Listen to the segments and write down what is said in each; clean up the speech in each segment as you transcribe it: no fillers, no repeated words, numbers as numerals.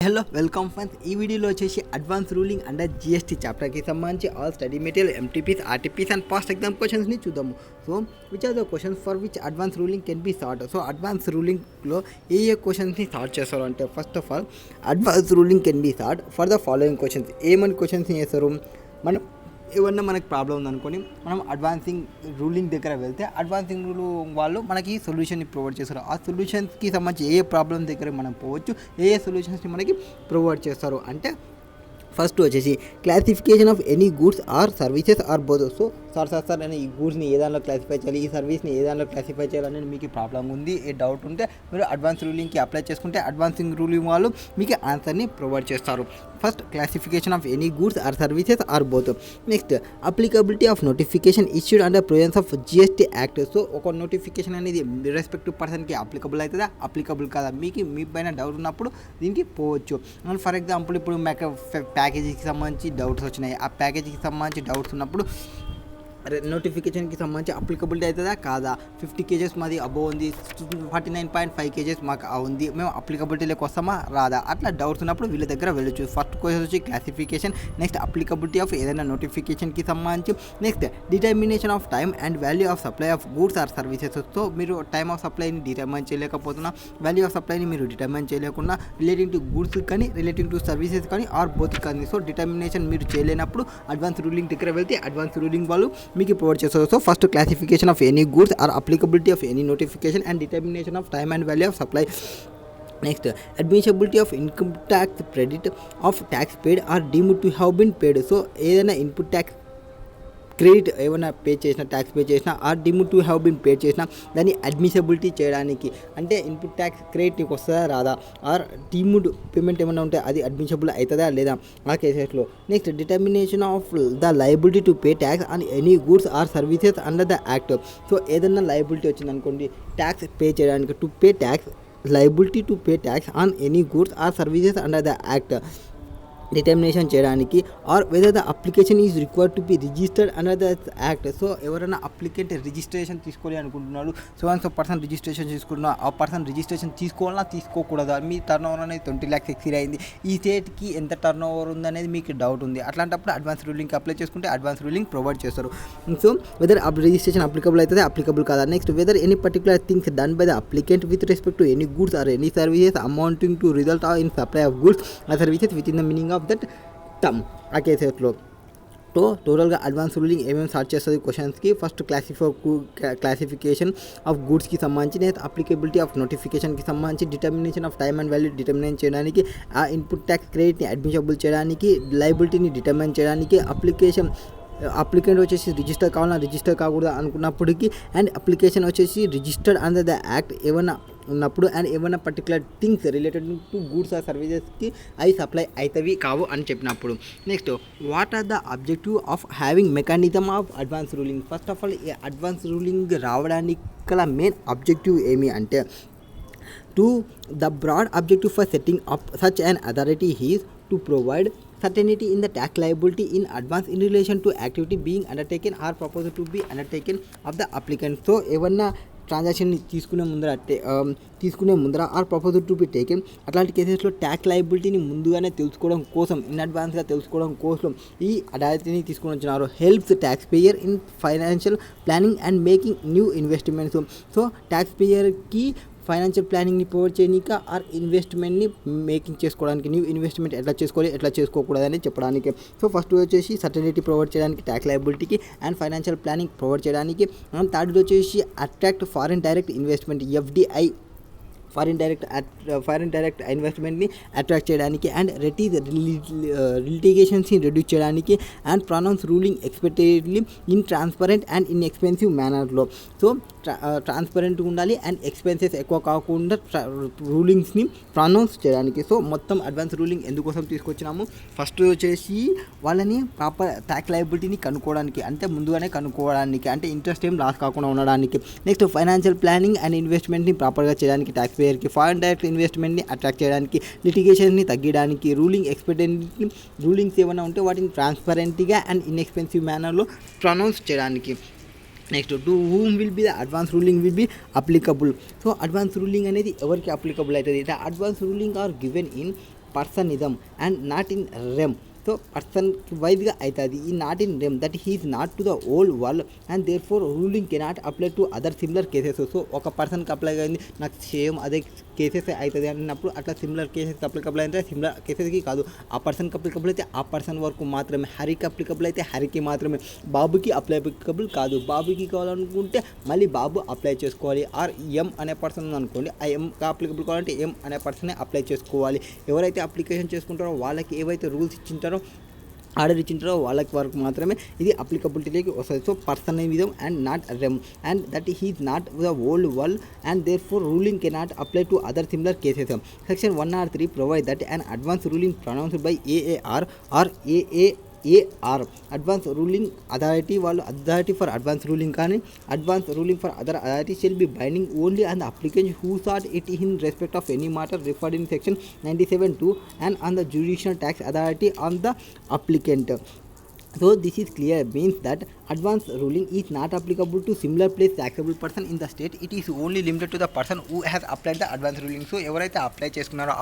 Hello welcome friends. ఈ వీడియోలో వచ్చేసి అడ్వాన్స్ రూలింగ్ అండర్ జిఎస్టీ చాప్టర్కి సంబంధించి all study material MTPs RTPs and past exam క్వశ్చన్స్ని చూద్దాము. So which are the questions for which advance ruling can be sought. So advance రూలింగ్లో ఏ క్వశ్చన్స్ని సార్ట్ చేస్తారు అంటే, first of all advance ruling can be sought for the following questions. ఏమని క్వశ్చన్స్ని చేస్తారు? మనం ఏమన్నా మనకు ప్రాబ్లం ఉందనుకొని మనం అడ్వాన్సింగ్ రూలింగ్ దగ్గర వెళ్తే అడ్వాన్సింగ్ రూల్ వాళ్ళు మనకి సొల్యూషన్ని ప్రొవైడ్ చేస్తారు. ఆ సొల్యూషన్స్కి సంబంధించి ఏ ప్రాబ్లం దగ్గర మనం పోవచ్చు, ఏ సొల్యూషన్స్ని మనకి ప్రొవైడ్ చేస్తారు అంటే, ఫస్ట్ వచ్చేసి classification of any goods or services or both. So sir అని ఈ గూడ్స్ని ఏ దానిలో క్లాసిఫై చేయాలి, ఈ సర్వీస్ని ఏ దానిలో క్లాసిఫై చేయాలని మీకు ప్రాబ్లం ఉంది, ఏ డౌట్ ఉంటే మీరు అడ్వాన్స్ రూలింగ్కి అప్లై చేసుకుంటే అడ్వాన్సింగ్ రూలింగ్ వాళ్ళు మీకు ఆన్సర్ని ప్రొవైడ్ చేస్తారు. First classification of any goods or services or both. Next applicability of notification issued under provisions of GST act. So ఒక నోటిఫికేషన్ అనేది రెస్పెక్టివ్ పర్సన్కి అప్లికబుల్ అవుతుందా, అప్లికబుల్ కాదా, మీ పైన డౌట్ ఉన్నప్పుడు దీనికి పోవచ్చు. అండ్ ఫర్ ఎగ్జాంపుల్ ఇప్పుడు ప్యాకేజీకి సంబంధించి డౌట్స్ వచ్చినాయి, ఆ ప్యాకేజీకి సంబంధించి డౌట్స్ ఉన్నప్పుడు నోటిఫికేషన్కి సంబంధించి అప్లికబిలిటీ అవుతుందా కాదా, 50 kgs మాది అబోవ్ ఉంది, 49.5 kgs మాకు ఉంది, మేము అప్లికబిలిటీలోకి వస్తామా రాదా, అట్లా డౌట్స్ ఉన్నప్పుడు వీళ్ళ దగ్గర వెళ్ళొచ్చు. ఫస్ట్ క్వశ్చన్ వచ్చి క్లాసిఫికేషన్, నెక్స్ట్ అప్లికబిలిటీ ఆఫ్ ఏదైనా నోటిఫికేషన్కి సంబంధించి, next determination of time and value of supply of goods or services. So మీరు టైమ్ ఆఫ్ సప్లైని డిటర్మైన్ చేయలేకపోతున్నా, వాల్యూ ఆఫ్ సప్లైని మీరు డిటర్మైన్ చేయలేకున్నా, రిలేటింగ్ టు గూడ్స్ కానీ రిలేటింగ్ టు సర్వీసెస్ కానీ ఆర్ బోత్ కానీ. సో డిటర్మినేషన్ మీరు చేయలేనప్పుడు అడ్వాన్స్ రూలింగ్ దగ్గర వెళ్తే అడ్వాన్స్ రూలింగ్ వాళ్ళు మీకు ప్రొవైడ్ చేస్తారు. So first classification of any goods or applicability of any notification and determination of time and value of supply. Next admissibility of income tax credit of tax paid or deemed to have been paid. So ఏదైనా input tax credit ఏమైనా pay చేసినా, tax pay చేసినా or deemed to have been pay చేసినా దాన్ని admissibility చేయడానికి, అంటే input tax credit నీకు వస్తుందా రాదా, ఆర్ డీమ్డ్ పేమెంట్ ఏమైనా ఉంటే అది అడ్మిసిబుల్ అవుతుందా లేదా ఆ కేసెస్లో. Next determination of the liability to pay tax on any goods or services under the act. So ఏదైనా లయబిలిటీ వచ్చింది అనుకోండి ట్యాక్స్ పే చేయడానికి, to pay tax, liability to pay tax on any goods or services under the act determination చేయడానికి, or whether the application is required to be registered under the act. So ఎవరైనా applicant registration తీసుకోవాలి అనుకుంటున్నాడు, so person registration తీసుకుంటున్నా, ఆ person registration తీసుకోవాలా తీసుకోకూడదా, మీ turn over అనేది 20 lakhs exceed అయింది, ఈ స్టేట్కి ఎంత టర్న్ ఓవర్ ఉందనేది మీకు డౌట్ ఉంది, అట్లాంటప్పుడు అడ్వాన్స్ రూలింగ్కి అప్లై చేసుకుంటే అడ్వాన్స్ రూలింగ్ ప్రొవైడ్ చేస్తారు. సో వెదర్ రిజిస్ట్రేషన్ అప్లికబుల్ అవుతుంది అప్లికబుల్ కాదా. Next whether any particular things done by the applicant with respect to any goods or any services amounting to result in supply of goods or services within the meaning of that term. ఆ కేసెస్లో టోటల్గా advance ruling ఏమేమి sort చేస్తుంది క్వశ్చన్స్కి, first classification of గూడ్స్కి సంబంధించి, next applicability of నోటిఫికేషన్కి సంబంధించి, determination of time and value determinate చేయడానికి, ఆ ఇన్పుట్ ట్యాక్స్ క్రెడిట్ని అడ్మిసిబుల్ చేయడానికి, లయబిలిటీని డిటర్మైన్ చేయడానికి, అప్లికెంట్ వచ్చేసి రిజిస్టర్ కావాలన్నా రిజిస్టర్ కాకూడదు అనుకున్నప్పటికీ, అండ్ అప్లికేషన్ వచ్చేసి రిజిస్టర్డ్ అండర్ ద యాక్ట్ ఏమైనా ఉన్నప్పుడు, అండ్ ఏమైనా particular things related to goods or సర్వీసెస్కి అవి సప్లై అవుతాయి కావు అని చెప్పినప్పుడు. Next what are the objective of having mechanism of advance ruling. First of all ఈ అడ్వాన్స్ రూలింగ్ రావడానికి గల మెయిన్ అబ్జెక్టివ్ ఏమి అంటే, to the broad objective for setting up such an authority is to provide certainty in the tax liability in advance in relation to activity being undertaken or proposed to be undertaken of the applicant. So ఏమన్నా ట్రాన్సాక్షన్ని తీసుకునే ముందర or propose to be taken, అట్లాంటి కేసెస్లో tax లయబిలిటీని ముందుగానే తెలుసుకోవడం కోసం, in అడ్వాన్స్గా తెలుసుకోవడం కోసం ఈ అథారిటీని తీసుకుని వచ్చినారు. Helps tax payer in financial planning and making new investments. So tax పేయర్కి ఫైనాన్షియల్ ప్లానింగ్ని ప్రొవైడ్ చేయడానికి, ఆర్ ఇన్వెస్ట్మెంట్ని మేకింగ్ చేసుకోవడానికి, న్యూ ఇన్వెస్ట్మెంట్ ఎట్లా చేసుకోవాలి ఎట్లా చేసుకోకూడదని చెప్పడానికి. సో ఫస్ట్ వచ్చేసి సర్టనిటీ ప్రొవైడ్ చేయడానికి ట్యాక్స్ లయబిలిటీకి అండ్ ఫైనాన్షియల్ ప్లానింగ్ ప్రొవైడ్ చేయడానికి, అండ్ థర్డ్ వచ్చేసి attract foreign direct investment FDI, foreign direct ఇన్వెస్ట్మెంట్ని అట్రాక్ట్ చేయడానికి, అండ్ లిటిగేషన్స్ని రెడ్యూస్ చేయడానికి, and pronounce ruling expectedly in transparent and in expensive మేనర్లో. So ట్రాన్స్పరెంట్గా ఉండాలి అండ్ ఎక్స్పెన్సెస్ ఎక్కువ కాకుండా రూలింగ్స్ని ప్రొనౌన్స్ చేయడానికి. సో మొత్తం అడ్వాన్స్ రూలింగ్ ఎందుకోసం తీసుకొచ్చినాము, ఫస్ట్ వచ్చేసి వాళ్ళని ప్రాపర్ ట్యాక్స్ లయబిలిటీని కనుక్కోవడానికి, అంటే ముందుగానే కనుక్కోవడానికి, అంటే ఇంట్రెస్ట్ ఏం లాస్ కాకుండా ఉండడానికి. నెక్స్ట్ ఫైనాన్షియల్ ప్లానింగ్ అండ్ ఇన్వెస్ట్మెంట్ని ప్రాపర్గా చేయడానికి ట్యాక్స్ పేయర్కి, ఫారిన్ డైరెక్ట్ ఇన్వెస్ట్మెంట్ని అట్రాక్ట్ చేయడానికి, లిటిగేషన్ని తగ్గడానికి, రూలింగ్స్ ఏమైనా ఉంటే వాటిని ట్రాన్స్పరెంట్గా అండ్ ఇన్ఎక్స్పెన్సివ్ మేనర్లో ప్రొనౌన్స్ చేయడానికి. Next to whom will be the advance ruling will be applicable. So advance ruling అనేది ఎవరికి అప్లికబుల్ అవుతుంది? The advance ruling are given in personam and not in rem. So person వైజ్గా అవుతుంది ఈ not in rem that he's not to the old world and therefore ruling cannot apply to other similar cases. So ఒక పర్సన్కి apply అయింది నాకు same అదే cases అవుతుంది అన్నప్పుడు అట్లా సిమిలర్ కేసెస్కి అప్లికబుల్ అయితే సిమిలర్ కేసెస్కి కాదు, ఆ పర్సన్కి అప్లికబుల్ అయితే ఆ పర్సన్ వరకు మాత్రమే, హరికి అప్లికబుల్ అయితే హరికి మాత్రమే, బాబుకి అప్లికబుల్ కాదు. బాబుకి కావాలనుకుంటే మళ్ళీ బాబు అప్లై చేసుకోవాలి. ఆర్ ఎం అనే పర్సన్ ఉందనుకోండి, ఆ ఎంకి అప్లికబుల్ కావాలంటే ఎం అనే పర్సనే అప్లై చేసుకోవాలి. ఎవరైతే అప్లికేషన్ చేసుకుంటారో వాళ్ళకి ఏవైతే రూల్స్ ఇచ్చింటారో ఆర్డర్ ఇచ్చింటారో వాళ్ళకి వరకు మాత్రమే ఇది అప్లికబిలిటీలోకి వస్తుంది. So personam and not rem and that he's not the old world and therefore ruling cannot apply to other similar cases. Section 103 provide that an advance ruling pronounced by AAR or AR advance ruling authority వాళ్ళు authority for advance ruling కానీ advance ruling for other authority shall be binding only on the applicant who sought it in respect of any matter referred in section 97(2) and on the judicial tax authority on the applicant. So this is clear means that advance ruling is not applicable to similar place taxable person in the state. It is only limited to the person who has applied the advance ruling. So ఎవరైతే apply చేసుకున్నారో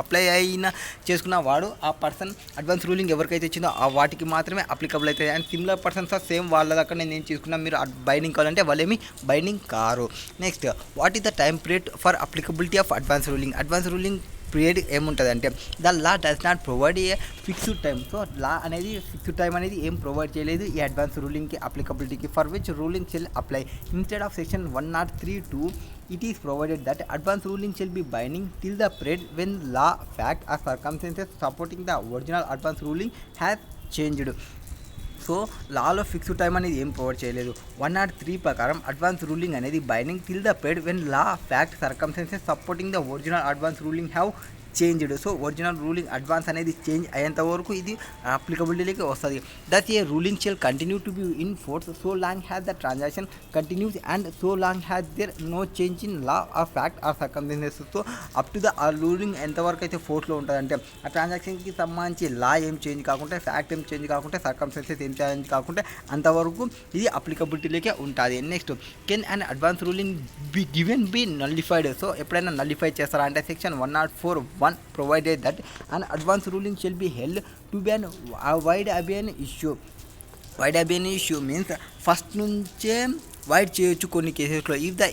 చేసుకున్న వాడు ఆ person advance ruling ఎవరికైతే ఇచ్చిందో ఆ వాటికి మాత్రమే అప్లికబుల్ అవుతుంది. అండ్ సిమిలర్ పర్సన్స్ సేమ్ వాళ్ళ దగ్గర నేను తీసుకున్నా మీరు బైండింగ్ కావాలంటే వాళ్ళేమి బైండింగ్ కారు. Next what is the time period for applicability of advance ruling. Advance ruling period ఏముంటుంది అంటే the law does not provide a fixed time. So law అనేది ఫిక్స్డ్ టైం అనేది ఏం ప్రొవైడ్ చేయలేదు ఈ అడ్వాన్స్ రూలింగ్కి అప్లికబిలిటీకి for which ruling shall apply instead of section 103(2). It is provided that advance ruling shall be binding till the period when law, fact or circumstances supporting the original advance ruling has changed. So లాలో fixed time అనేది ఏం provide చేయలేదు. 103 ప్రకారం advance ruling అనేది binding till the period when law, fact, circumstances supporting the original advance ruling have changed. So original ruling advance అనేది change అయ్యేంత వరకు ఇది అప్లికబిలిటీలోకి వస్తుంది. That a ruling shall continue to be in force so long has the transaction continues and so long has there no change in law or fact are circumstances. So up to the ఆ ruling ఎంతవరకు అయితే ఫోర్స్లో ఉంటుందంటే ఆ ట్రాన్సాక్షన్కి సంబంధించి లా ఏం change కాకుండా, fact ఏం change కాకుండా, సర్కమ్స్టెన్సెస్ ఏం చేంజ్ కాకుండా అంతవరకు ఇది అప్లికబిలిటీలోకే ఉంటుంది. Next can and advance ruling be nullified. So ఎప్పుడైనా నల్లిఫై చేస్తారా అంటే section 104(1) provided that an advance ruling shall be held to be an wide habeas issue. Wide habeas issue means first నుంచే వైడ్ చేయొచ్చు కొన్ని కేసెస్లో. If the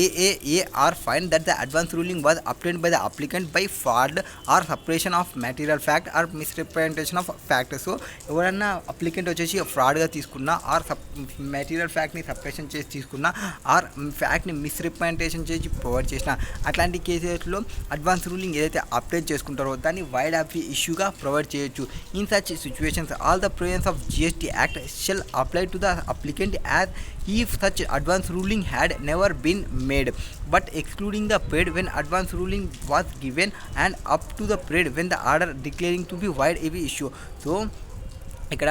AAR find that the advance ruling was obtained by the applicant by fraud or suppression of material fact or misrepresentation of fact. So ఎవరైనా applicant వచ్చేసి ఫ్రాడ్గా తీసుకున్నా or material ఫ్యాక్ట్ని suppression చేసి తీసుకున్నా ఆర్ ఫ్యాక్ట్ని మిస్రిప్రజెంటేషన్ చేసి provide చేసిన అట్లాంటి కేసెస్లో అడ్వాన్స్ రూలింగ్ ఏదైతే అప్డేట్ చేసుకుంటారో దాన్ని వైడ్ ఆఫ్ ఇష్యూగా ప్రొవైడ్ చేయొచ్చు. In such situations all the provisions of GST Act shall apply to the applicant as if such advance ruling had never been made, but excluding the period when advance ruling was given and up to the period when the order declaring to be void of issue. So ఇక్కడ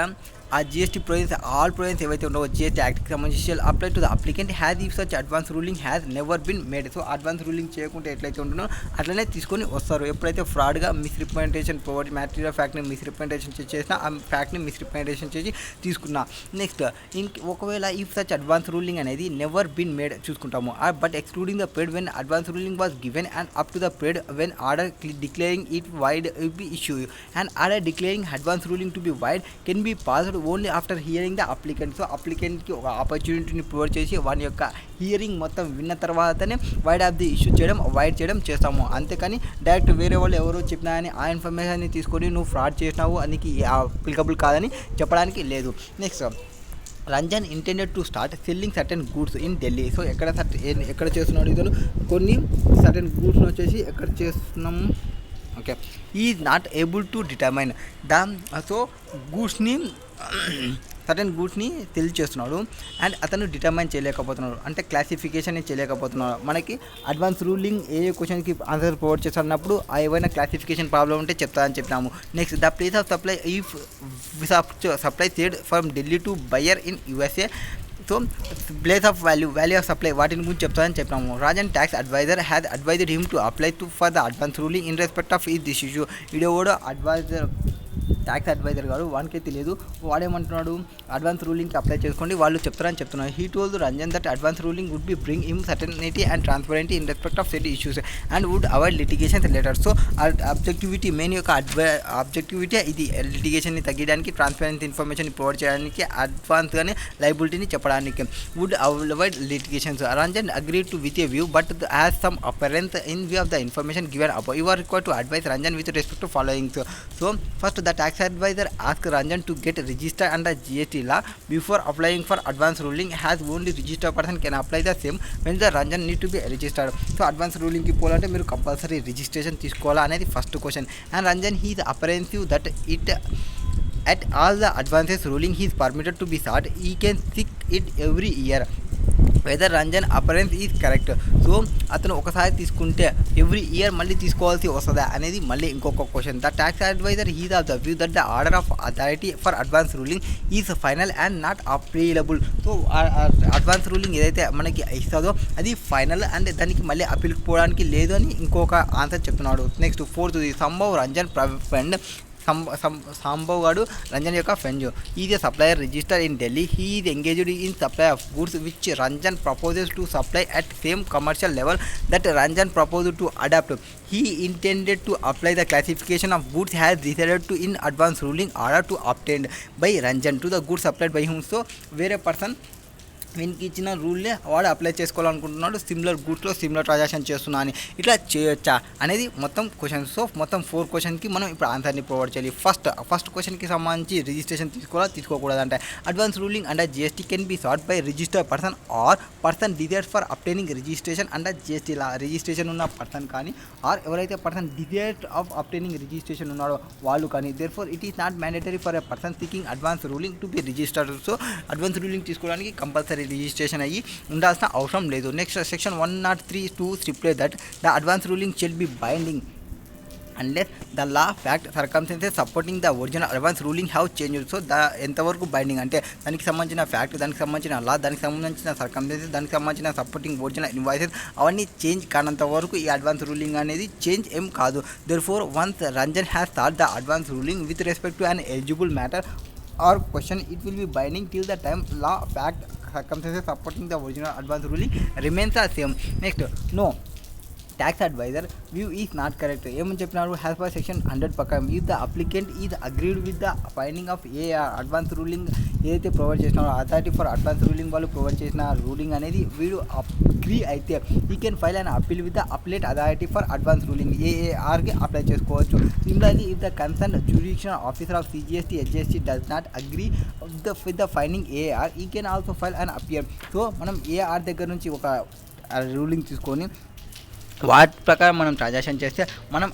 ఆ GST provisions all provisions ఏవైతే ఉన్నావో GST యాక్ట్కి సంబంధించి apply to the applicant has if such advance ruling has never been made. So advance ruling చేయకుంటే ఎట్లయితే ఉంటుందో అట్లనే తీసుకొని వస్తారు. ఎప్పుడైతే ఫ్రాడ్గా మిస్రిప్రజెంటేషన్ ప్రొవైడ్ మ్యాటీరియల్ ఫ్యాక్ట్ని మిస్రిప్రజెంటేషన్ చేసినా ఆ ఫ్యాక్ట్ని మిస్రిప్రజెంటేషన్ చేసి తీసుకున్నా. నెక్స్ట్ ఒకవేళ ఇఫ్ సచ్ అడ్వాన్స్ రూలింగ్ అనేది నెవర్ బిన్ మేడ్ చూసుకుంటాము. But excluding the period when advance ruling was given and up to the period when order declaring it void B issue and order declaring advance ruling to be void can be passed only after hearing the applicant. So అప్లికెంట్కి ఒక ఆపర్చునిటీని provide చేసి వాని యొక్క hearing మొత్తం విన్న తర్వాతనే wide of the issue చేయడం వైడ్ చేయడం చేస్తాము. అంతేకాని డైరెక్ట్ వేరే వాళ్ళు ఎవరో చెప్పినా అని ఆ ఇన్ఫర్మేషన్ని తీసుకొని నువ్వు ఫ్రాడ్ చేసినావు అందుకే అప్లికబుల్ కాదని చెప్పడానికి లేదు. Next Ranjan intended to start selling certain goods in Delhi. So ఎక్కడ చేస్తున్నాడు ఇతను కొన్ని సర్టెన్ గూడ్స్ని వచ్చేసి ఎక్కడ చేస్తున్నాము okay is not able to determine the so గూడ్స్ని సర్టెన్ గూడ్స్ని తెలియచేస్తున్నాడు అండ్ అతను డిటర్మైన్ చేయలేకపోతున్నాడు అంటే క్లాసిఫికేషన్ చేయలేకపోతున్నాడు. మనకి అడ్వాన్స్ రూలింగ్ ఏ క్వశ్చన్కి ఆన్సర్ ప్రొవైడ్ చేస్తున్నప్పుడు ఏవైనా క్లాసిఫికేషన్ ప్రాబ్లం ఉంటే చెప్తానని చెప్పినాము. Next the place of supply if supply said from Delhi to buyer in USA. So place of value of supply వాటిని గురించి చెప్తానని చెప్పినాము. Rajan tax adviser has advised him to apply to for the advance ruling in respect of this issue. Video కూడా adviser tax adviser గారు వానికే తెలియదు, వాడేమంటున్నాడు advance రూలింగ్కి apply చేసుకోండి వాళ్ళు చెప్తున్నారు. He told Ranjan that advance ruling would be bring him certainty and transparency in respect of set issues and would avoid litigations later. So objectivity main యొక్క objectivity ఇది లిటిగేషన్ని తగ్గడానికి, ట్రాన్స్పరెంట్ ఇన్ఫర్మేషన్ ప్రొవైడ్ చేయడానికి, అడ్వాన్స్గానే లైబిలిటీని చెప్పడానికి. Would avoid litigations. Ranjan agree to with a view but has some apprehension in view of the information given above. You are required to advise Ranjan with respect to following. So first the tax advisor asked Ranjan to get registered under GST law before applying for advance ruling, as only registered person can apply the same when the Ranjan need to be registered. So advance ruling ki పోవాలంటే మీరు compulsory registration తీసుకోవాలా అనేది first question. And Ranjan he is apprehensive that it at all the advances ruling he is permitted to be sought, he can seek it every year whether Ranjan apprehension is correct. So అతను ఒకసారి తీసుకుంటే every year మళ్ళీ తీసుకోవాల్సి వస్తుందా అనేది మళ్ళీ ఇంకొక question. The tax adviser he's of the view that the order of authority for advance ruling is final and not appealable. So advance ruling ఏదైతే మనకి ఇస్తుందో అది ఫైనల్ అండ్ దానికి మళ్ళీ అపీల్కి పోవడానికి లేదు అని ఇంకొక ఆన్సర్ చెప్తున్నాడు. Next fourth Sambhav Ranjan friend. Sambhav గాడు రంజన్ యొక్క friend. Is a supplier register in Delhi. He is engaged in supply of goods which Ranjan proposes to supply at same commercial level that Ranjan proposed to adopt. He intended to apply the classification of goods has decided to in advance ruling order to obtained by Ranjan to the goods supplied by whom. So వేరే person వీనికి ఇచ్చిన రూల్లే వాడు apply చేసుకోవాలనుకుంటున్నాడు, similar గూడ్స్లో similar transaction చేస్తున్నా అని. ఇట్లా చేయొచ్చా అనేది మొత్తం క్వశ్చన్. సో మొత్తం 4 క్వశ్చన్కి మనం ఇప్పుడు ఆన్సర్ని ప్రొవైడ్ చేయాలి. ఫస్ట్ క్వశ్చన్కి సంబంధించి రిజిస్ట్రేషన్ తీసుకోకూడదంటే advance ruling under GST can be sought by registered person or person desires for obtaining registration under GST law. Registration ఉన్న పర్సన్ కానీ ఆర్ ఎవరైతే person desires of obtaining registration ఉన్నాడో వాళ్ళు కానీ. Therefore it is not mandatory for a person seeking advance ruling to be registered. So advance ruling తీసుకోవడానికి compulsory registration అయ్యి ఉండాల్సిన అవసరం లేదు. Next section 103(2) stipulate that the advance ruling shell be binding unless the law fact circumstances supporting the original advance ruling have changed. So ఎంతవరకు binding అంటే దానికి సంబంధించిన fact, దానికి సంబంధించిన లా, దానికి సంబంధించిన సర్కమ్స్టెన్సెస్, దానికి సంబంధించిన సపోర్టింగ్ ఒరిజినల్ ఇన్వాయిసెస్ అవన్నీ చేంజ్ కానంత వరకు ఈ అడ్వాన్స్ రూలింగ్ అనేది చేంజ్ ఏం కాదు. Therefore once Ranjan has thought the advance ruling with respect to an eligible matter or question, it will be binding till the time law fact circumstances supporting the original advance ruling remains the same. Next, no tax advisor view is not correct. ఏమని చెప్పినారు? Has per section 100 ప్రకారం if the applicant is agreed with the finding of AR advance ruling ఏదైతే provide చేసినారో authority for advance ruling వాళ్ళు provide చేసిన ruling అనేది వీడు agree అయితే he can file and appeal with the appellate authority for advance ruling ఏఏఆర్కి apply చేసుకోవచ్చు. Similarly if the concern jurisdiction officer of CGST SGST does not agree with the finding AR he can also file and appear. So మనం AR దగ్గర నుంచి ఒక ruling తీసుకొని వాటి ప్రకారం మనం ట్రాన్సాక్షన్ చేస్తే మనం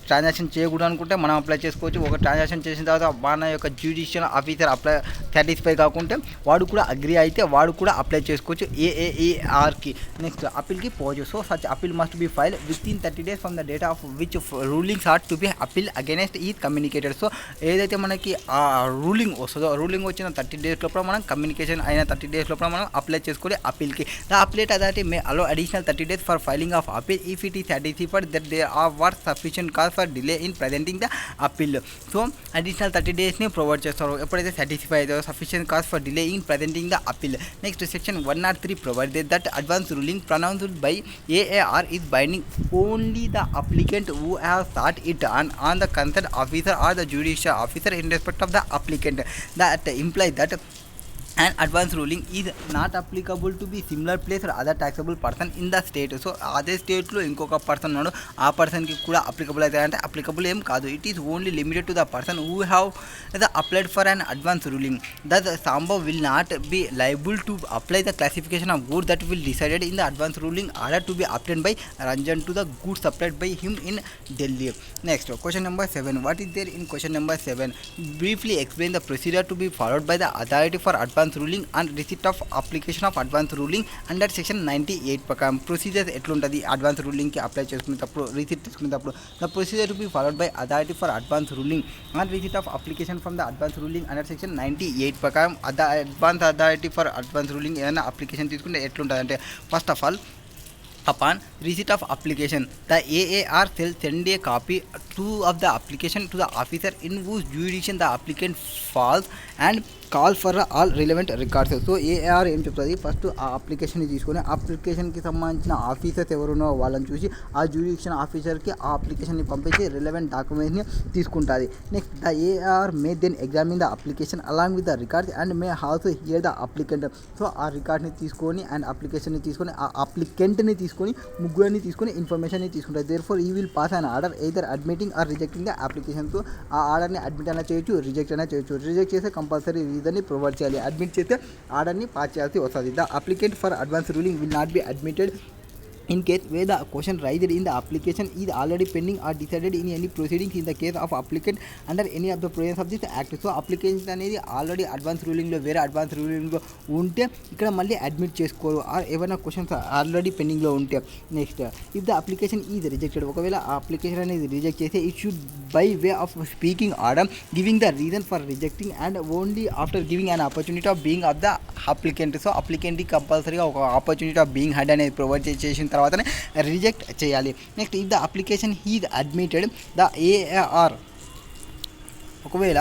ట్రాన్సాక్షన్ చేయకూడదు అనుకుంటే మనం అప్లై చేసుకోవచ్చు. ఒక ట్రాన్సాక్షన్ చేసిన తర్వాత మన యొక్క జ్యుడిషియల్ ఆఫీసర్ అప్లై సాటిస్ఫై కాకుంటే వాడు కూడా అగ్రీ అయితే వాడు కూడా అప్లై చేసుకోవచ్చు ఏఏఏఆర్కి. నెక్స్ట్ అప్పీల్కి పోవచ్చు. So such appeal must be file within 30 days from the date of which rulings are to be appeal against ఈ కమ్యూనికేటెడ్. సో ఏదైతే మనకి ఆ రూలింగ్ వస్తుందో రూలింగ్ వచ్చిన 30 days లోపల మనం కమ్యూనికేషన్ అయిన 30 days లోపల మనం అప్లై చేసుకోవాలి అప్పీల్కి. The appellate authority may allow additional 30 days for filing of appeal if it is satisfied that there were sufficient cause for delay in presenting the appeal. So additional 30 days ని provide చేస్తారు ఎప్పుడైతే satisfy అవుతుందో sufficient cause for delay in presenting the appeal. Next section 103 provided that advance ruling pronounced by AAR is binding only the applicant who have sought it on the concerned officer or the judicial officer in respect of the applicant. That implies that an advance ruling is not applicable to be similar place or other taxable person in the state. So అదే స్టేట్లో ఇంకొక person ఉన్నాడు ఆ పర్సన్కి కూడా applicable అవుతాయంటే applicable ఏం కాదు. It is only limited to the person who have the applied for an advance ruling. That Sambhav will not be liable to apply the classification of goods that will decided in the advance ruling order to be obtained by Ranjan to the goods supplied by him in Delhi. Next question number 7. What is there in question number 7? Briefly explain the procedure to be followed by the authority for advance ruling and receipt of application of advance ruling under section 98 ప్రకారం. Procedure ఎట్లుంటుంది advance రూలింగ్కి apply చేసుకునేటప్పుడు receipt తీసుకునేటప్పుడు? The procedure to be followed by authority for advance ruling and receipt of application from the advance ruling under section 98 ప్రకారం advance authority for advance ruling ఏదైనా application తీసుకుంటే ఎట్లుంటుంది అంటే first of all Upon receipt of application, the AAR shall send a copy of the application to the officer in whose jurisdiction the applicant falls and call for all relevant records. So AR ఏం చెప్తుంది, first ఆ అప్లికేషన్ని తీసుకొని అప్లికేషన్కి సంబంధించిన officers ఎవరున్నో వాళ్ళని చూసి ఆ jurisdiction ఆఫీసర్కి ఆ అప్లికేషన్ని పంపించి రిలవెంట్ డాక్యుమెంట్ని తీసుకుంటుంది. Next the AR may then examine the application along with the records and may also hear the applicant. So ఆ రికార్డ్ని తీసుకొని అండ్ అప్లికేషన్ని తీసుకొని ఆ అప్లికెంట్ని తీసుకొని ముగ్గురిని తీసుకొని ఇన్ఫర్మేషన్ని తీసుకుంటుంది. దేర్ ఫోర్ ఈ will pass an order either admitting or rejecting the application. So ఆ ఆర్డర్ని అడ్మిట్ అయినా చేయొచ్చు, రిజెక్ట్ అయినా చేయొచ్చు. రిజెక్ట్ చేస్తే కంపల్సరీ రీజన్ని ప్రొవైడ్ చేయాలి, అడ్మిట్ చేస్తే ఆర్డర్ని పాస్ చేయాల్సి వస్తుంది. The applicant for advance ruling will not be admitted in case where the question raised in the application is already pending or decided in any proceedings in the case of applicant under any of the provisions of this act. So application అనేది already advance రూలింగ్లో వేరే advance రూలింగ్లో ఉంటే ఇక్కడ మళ్ళీ admit చేసుకోరు, are ఏమైనా questions already పెండింగ్లో ఉంటే. Next if the application is rejected, ఒకవేళ ఆ అప్లికేషన్ అనేది రిజెక్ట్ చేస్తే it should by way of speaking order giving the reason for rejecting and only after giving an opportunity of being of the applicant. So అప్లికెంట్కి కంపల్సరీగా ఒక opportunity of being heard అనేది provide చేసిన తర్వాతనే reject చేయాలి. Next if the application is admitted the AR, ఒకవేళ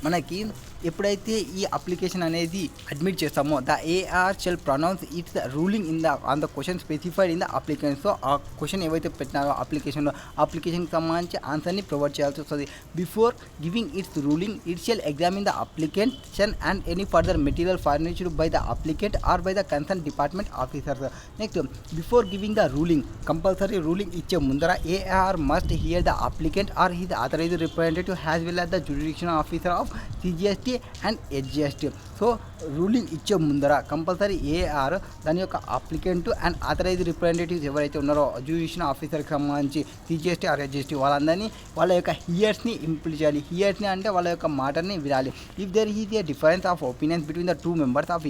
మనకి ఎప్పుడైతే ఈ అప్లికేషన్ అనేది అడ్మిట్ చేస్తామో the AR shall pronounce its ruling in the on the question specified in the application. So ఆ క్వశ్చన్ ఏవైతే పెట్టినారో అప్లికేషన్లో అప్లికేషన్కి సంబంధించి ఆన్సర్ని ప్రొవైడ్ చేయాల్సి వస్తుంది. Before giving its ruling it shall examine the application and any further material furnished by the applicant or by the concern department officers. Next before giving the ruling, compulsory ruling ఇచ్చే ముందర AR must hear the applicant or his authorised representative has well as the jurisdiction officer of CGST and HGST. So ruling ఇచ్చే ముందర compulsory AR దాని యొక్క applicant and authorise representatives ఎవరైతే ఉన్నారో jurisdiction ఆఫీసర్కి సంబంధించి సిజిఎస్టీ ఆర్ హెచ్జిఎస్టీ వాళ్ళందరినీ వాళ్ళ యొక్క హియర్స్ని ఇంప్లిమెంట్ చేయాలి. హియర్స్ని అంటే వాళ్ళ యొక్క మాటని వినాలి. If there is a difference of opinions between the two members of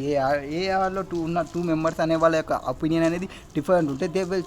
ఏఆర్లో ఉన్న టూ మెంబర్స్ అనే వాళ్ళ యొక్క ఒపీనియన్ అనేది డిఫరెంట్ ఉంటే they will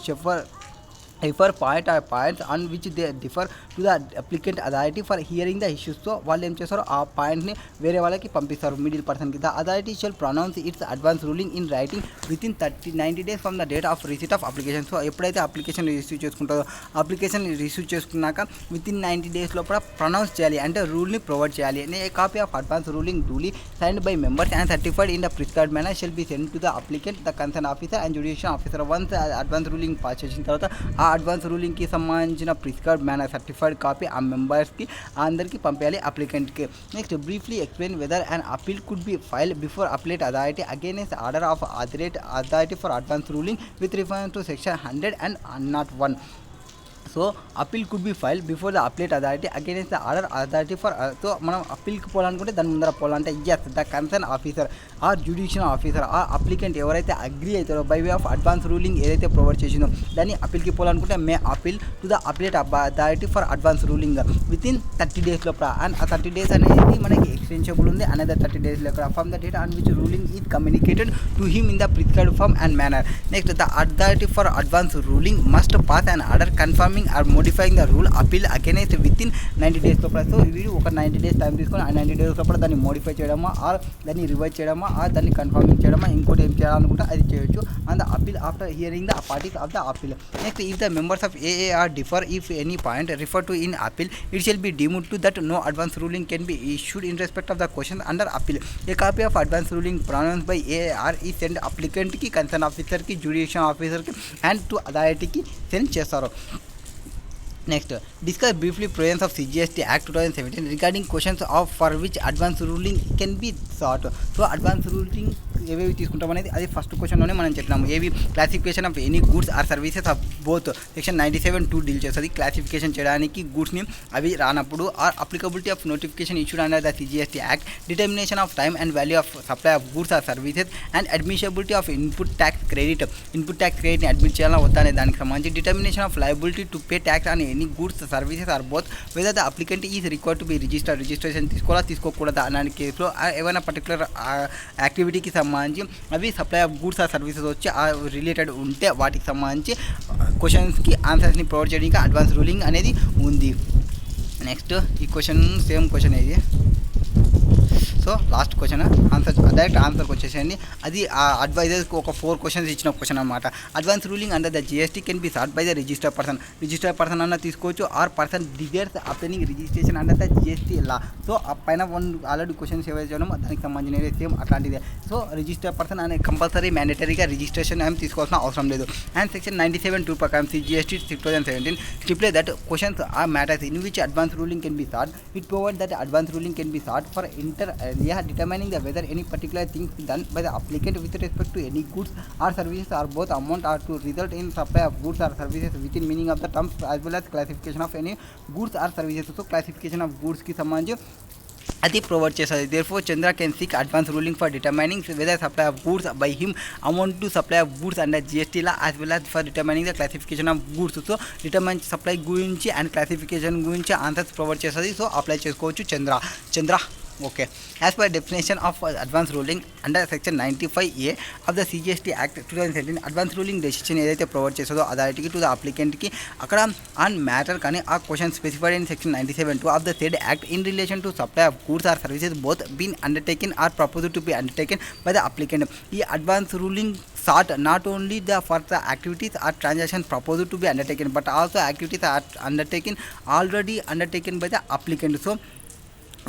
refer point or points on which they differ to the applicant authority for hearing the issues. So వాళ్ళు ఏం చేస్తారు, ఆ పాయింట్ని వేరే వాళ్ళకి పంపిస్తారు, మిడిల్ పర్సన్కి. The authority shall pronounce its advance ruling in writing within 90 days from the date of receipt of application. So ఎప్పుడైతే అప్లికేషన్ రిసీవ్ చేసుకుంటారో అప్లికేషన్ రిసీవ్ చేసుకున్నాక విత్ ఇన్ 90 days లోపల ప్రొనౌన్స్ చేయాలి, అంటే రూల్ని ప్రొవైడ్ చేయాలి. A copy of advance ruling duly signed by members and certified in the prescribed manner shall be send to the applicant the concern officer and judicial officer. Once advance ruling pass చేసిన తర్వాత ఆ advance రూలింగ్కి సంబంధించిన prescribed manner certified copy ఆ మెంబర్స్కి అందరికీ పంపించాలి అప్లికెంట్కి. Next briefly explain whether and appeal could be file before appellate authority against order of authority for advance ruling with reference to section 100 and 101. So appeal could be file before the appellate authority against the order authority for. So మనం అప్పీల్కి పోవాలనుకుంటే దాని ముందర పోవాలంటే as the concern officer or judicial officer ఆ applicant ఎవరైతే agree అవుతారో by way of advance ruling ఏదైతే ప్రొవైడ్ చేసిందో దాన్ని అప్పీల్కి పోవాలనుకుంటే may appeal to the appellate authority for advance ruling within 30 days లోపల. అండ్ ఆ 30 days అనేది మనకి ఎక్స్టెన్షబుల్ ఉంది అనదర్ 30 days లోపల from the date on which ruling is communicated to him in the prescribed form and manner. Next the authority for advance ruling must pass an order confirming or modifying the rule appeal against within 90 days లోపల. So వీడు ఒక 90 days time తీసుకొని ఆ 90 days లోపల దాన్ని modify చేయడమా are దాన్ని revise చేయడమా ఆర్ దాన్ని కన్ఫర్మింగ్ చేయడమా ఇంకోటి ఏం చేయాలనుకుంటే అది చేయొచ్చు. And the appeal after hearing the parties of the appeal. Next if the members of AR differ if any point refer to in appeal it shall be deemed to that no advance ruling can be issued in respect of the question under appeal. A copy of advance ruling pronounce by AR ఈ send అప్లికెంట్కి concern ఆఫీసర్కి judicial ఆఫీసర్కి and to అథారిటీకి send చేస్తారు. Next, discuss briefly provisions of CGST Act 2017 regarding questions of for which advance ruling can be sought. So advance ruling ఏవేవి తీసుకుంటాం అనేది అది ఫస్ట్ క్వశ్చన్లోనే మనం చెప్పినాము. ఏవి classification of any goods or services of both section 97(2) deal చేస్తుంది. Classification చేయడానికి గూడ్స్ని అవి రానప్పుడు or applicability of notification issued under the CGST act, determination of time and value of supply of goods or services and admissibility of input tax క్రెడిట్ని admit చేయాలా వద్దా అనే దానికి సంబంధించి determination of liability to pay tax on any goods services or both whether the applicant is required to be registration తీసుకోవాలా తీసుకోకూడదా అనే కేసులో ఏమైనా పర్టికులర్ యాక్టివిటీకి సంబంధించి అవి supply of goods or services వచ్చి రిలేటెడ్ ఉంటే వాటికి సంబంధించి క్వశ్చన్స్కి ఆన్సర్స్ని ప్రొవైడ్ చేయడానికి అడ్వాన్స్ రూలింగ్ అనేది ఉంది. నెక్స్ట్ ఈ క్వశ్చన్ సేమ్ క్వశ్చన్ ఇది. So so last question answer direct ఆన్సర్కి వచ్చేసేయండి. అది అడ్వైజర్స్కి ఒక 4 క్వశ్చన్స్ ఇచ్చిన క్వశ్చన్ అనమాట. Advance ruling under the GST can be sought by the registered person అన్న తీసుకోవచ్చు, or person desires అప్లైనింగ్ registration under the GST law. So ఆ పైన ఆల్రెడీ క్వశ్చన్స్ ఏవైతే చేయడం దానికి సంబంధించిన సేమ్ అట్లాంటిదే. సో రిజిస్టర్డ్ పర్సన్ అనే కంపల్సరీ మ్యాండేటరీగా రిజిస్ట్రేషన్ ఏం తీసుకోవాల్సిన అవసరం లేదు. అండ్ సెక్షన్ 97(2) ప్రకారం CGST 2017 stipulates that questions are matters in which advance ruling can be sought. It provides that advance ruling can be sought for determining whether any particular things done by the applicant with respect to any goods or services or both amount are to result in supply of goods or services within meaning of the terms as well as classification of any goods or services. So classification of goods की సంబంధించి అది provide చేస్తుంది. Therefore Chandra can seek advance ruling for determining whether supply of goods by him amount to supply of goods under GST law as well as for determining the classification of goods. So determine supply గురించి and classification గురించి answers provide చేస్తుంది. So apply చేసుకోవచ్చు Chandra. Okay, as per definition of advance ruling under section 95A of the CGST act 2017 advance ruling decision ఏదైతే provide చేస్తుందో అథారిటీకి to the అప్లికెంట్కి అక్కడ on matter కానీ ఆ question specified in section 97(2) of the said act in relation to supply of goods or services both been undertaken or proposed to be undertaken by the applicant. ఈ advance ruling sought not only for the activities or transactions proposed to be undertaken but also activities are already undertaken by the applicant. So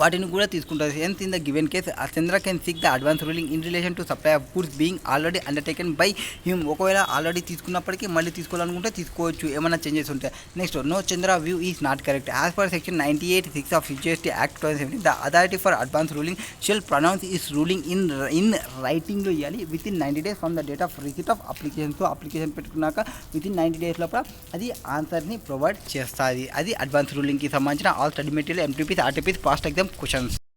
వాటిని కూడా తీసుకుంటారు. Hence in the given case Chandra can seek the advance ruling in relation to supply of goods being already undertaken by him. ఒకవేళ already తీసుకున్నప్పటికీ మళ్ళీ తీసుకోవాలనుకుంటే తీసుకోవచ్చు ఏమైనా changes ఉంటాయి. Next no Chandra view is not correct. As per section 98(6) of CGST act 2017 the authority for advance ruling shall pronounce its ruling in రైటింగ్లో ఇవ్వాలి within 90 days from the date of receipt of application. So application పెట్టుకున్నాక with in 90 days లోపల అది ఆన్సర్ని provide చేస్తుంది. అది advance రూలింగ్కి సంబంధించిన all study material MTPs RTPs past exam questions.